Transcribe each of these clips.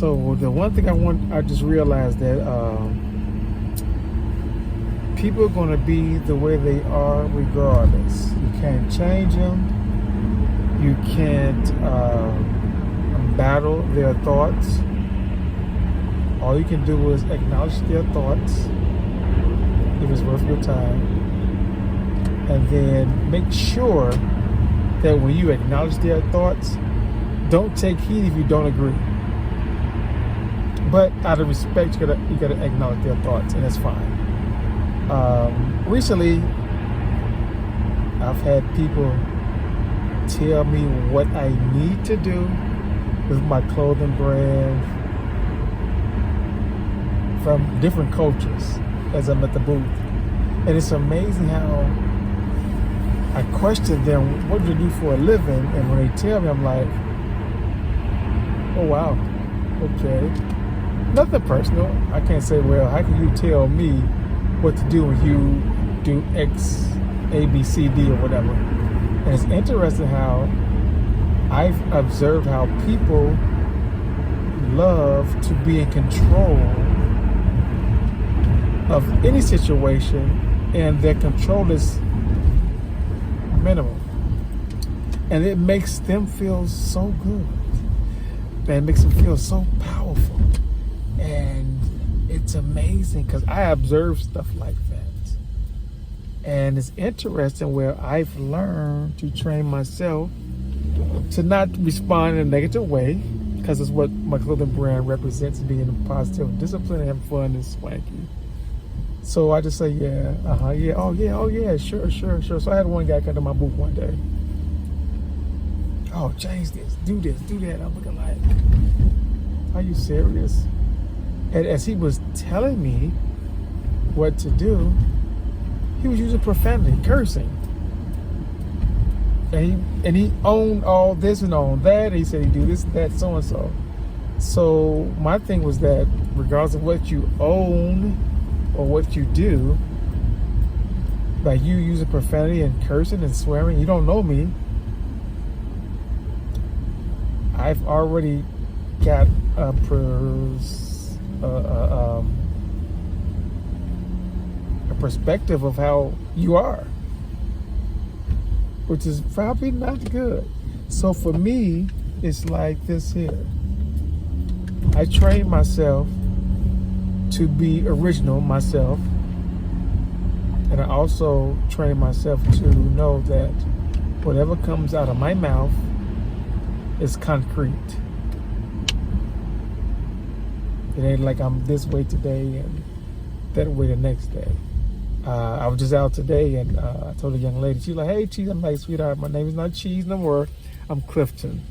So the one thing I just realized that people are going to be the way they are regardless. You can't change them. You can't battle their thoughts. All you can do is acknowledge their thoughts if it's worth your time, and then make sure that when you acknowledge their thoughts, don't take heed if you don't agree. But out of respect, you gotta acknowledge their thoughts, and that's fine. Recently, I've had people tell me what I need to do with my clothing brand from different cultures as I'm at the booth. And it's amazing how I question them, what do you do for a living? And when they tell me, I'm like, oh wow, okay. Nothing personal. I can't say, well, how can you tell me what to do when you do X, A, B, C, D, or whatever? And it's interesting how I've observed how people love to be in control of any situation, and their control is minimal. And it makes them feel so good. And it makes them feel so powerful. And it's amazing because I observe stuff like that. And it's interesting where I've learned to train myself to not respond in a negative way, because it's what my clothing brand represents, being positive, disciplined, and fun and swanky. So I just say, yeah, yeah, oh yeah, sure. So I had one guy come to my booth one day. Oh, change this, do that. I'm looking like, are you serious? And as he was telling me what to do, he was using profanity, cursing. And he owned all this and owned that. He said he do this, that, so and so. So my thing was that regardless of what you own or what you do, by you using profanity and cursing and swearing, you don't know me. I've already got a perspective of how you are, which is probably not good. So for me, it's like this here. I train myself to be original myself, and I also train myself to know that whatever comes out of my mouth is concrete. It ain't like I'm this way today and that way the next day. I was just out today, and I told a young lady, she's like, hey, Cheese. I'm like, sweetheart, my name is not Cheese no more. I'm Clifton.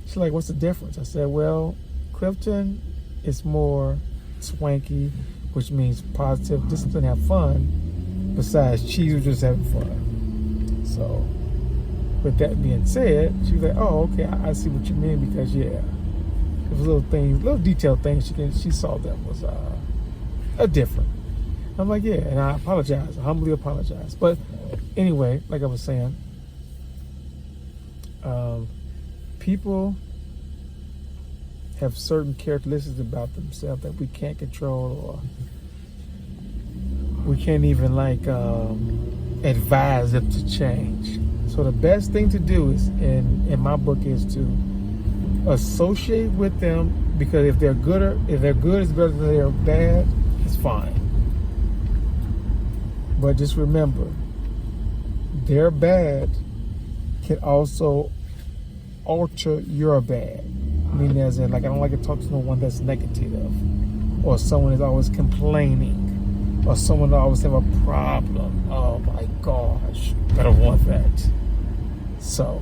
She's like, what's the difference? I said, well, Clifton is more swanky, which means positive, discipline, have fun. Besides, Cheese was just having fun. So, with that being said, she's like, oh, okay, I see what you mean, because, yeah, there was little detailed things she saw that was different. I'm like, yeah, and I apologize. I humbly apologize. But anyway, like I was saying, people have certain characteristics about themselves that we can't control, or we can't even advise them to change. So the best thing to do is, in my book, is to associate with them, because if they're good is better than they're bad, it's fine. But just remember, their bad can also alter your bad. I mean, as in, like, I don't like to talk to no one that's negative, or someone is always complaining, or someone that always have a problem. Oh my gosh, I don't want that. So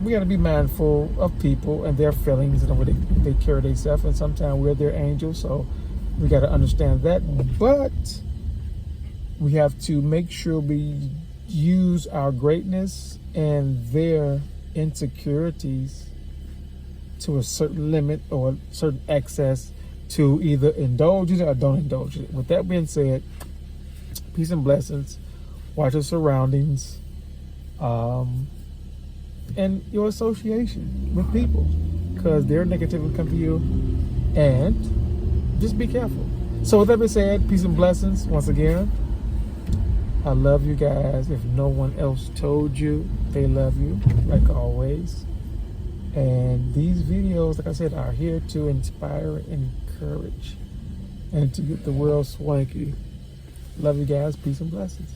we got to be mindful of people and their feelings and the way they carry themselves, and sometimes we're their angels, so we got to understand that. But we have to make sure we use our greatness and their insecurities to a certain limit or a certain excess to either indulge it or don't indulge it. With that being said, peace and blessings. Watch your surroundings, and your association with people, because their negativity will come to you. And just be careful. So with that being said, peace and blessings once again. I love you guys. If no one else told you, they love you, like always. And these videos, like I said, are here to inspire and encourage and to get the world swanky. Love you guys. Peace and blessings.